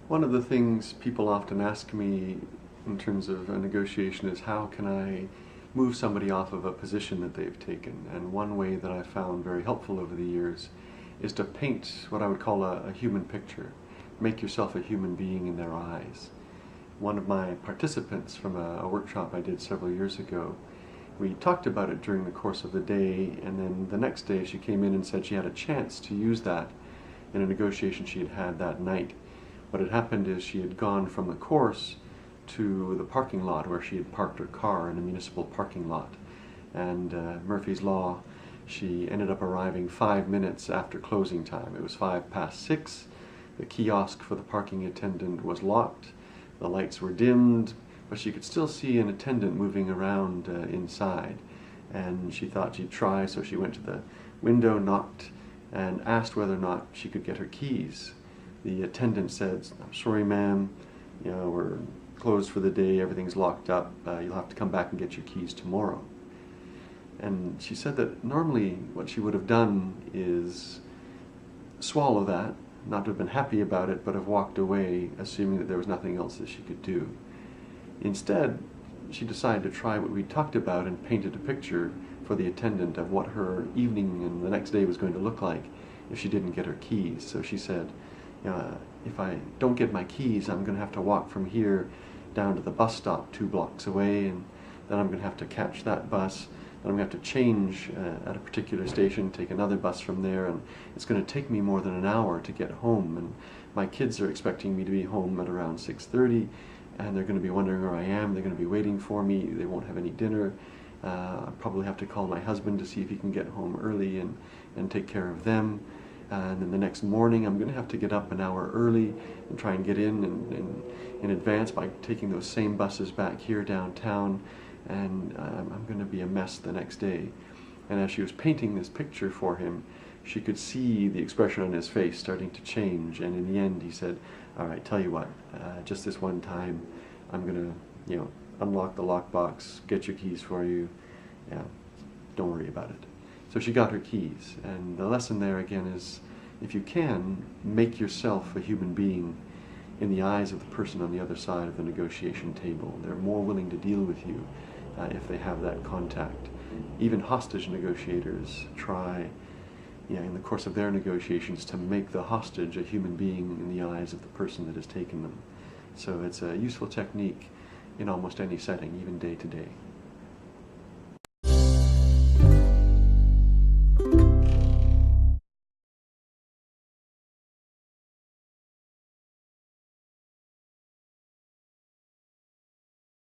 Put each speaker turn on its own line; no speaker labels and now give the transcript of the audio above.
One of the things people often ask me in terms of a negotiation is how can I move somebody off of a position that they've taken? And one way that I've found very helpful over the years is to paint what I would call a human picture. Make yourself a human being in their eyes. One of my participants from a workshop I did several years ago, we talked about it during the course of the day, and then the next day she came in and said she had a chance to use that in a negotiation she had had that night. What had happened is she had gone from the course to the parking lot where she had parked her car in a municipal parking lot. And Murphy's Law, she ended up arriving 5 minutes after closing time. It was 6:05. The kiosk for the parking attendant was locked. The lights were dimmed, but she could still see an attendant moving around inside. And she thought she'd try, so she went to the window, knocked, and asked whether or not she could get her keys. The attendant said, "I'm sorry, ma'am, we're closed for the day, everything's locked up, you'll have to come back and get your keys tomorrow." And she said that normally what she would have done is swallow that, not to have been happy about it, but have walked away, assuming that there was nothing else that she could do. Instead, she decided to try what we talked about and painted a picture for the attendant of what her evening and the next day was going to look like if she didn't get her keys. So she said, if I don't get my keys, I'm going to have to walk from here down to the bus stop 2 blocks away, and then I'm going to have to catch that bus, then I'm going to have to change at a particular station, take another bus from there, and it's going to take me more than an hour to get home, and my kids are expecting me to be home at around 6:30, and they're going to be wondering where I am, they're going to be waiting for me, they won't have any dinner. I'll probably have to call my husband to see if he can get home early and take care of them. And then the next morning I'm going to have to get up an hour early and try and get in advance by taking those same buses back here downtown, and I'm going to be a mess the next day. And as she was painting this picture for him, she could see the expression on his face starting to change, and in the end he said, "All right, tell you what, just this one time I'm going to unlock the lockbox, get your keys for you, don't worry about it." So she got her keys, and the lesson there again is, if you can, make yourself a human being in the eyes of the person on the other side of the negotiation table. They're more willing to deal with you if they have that contact. Even hostage negotiators try, in the course of their negotiations, to make the hostage a human being in the eyes of the person that has taken them. So it's a useful technique in almost any setting, even day to day.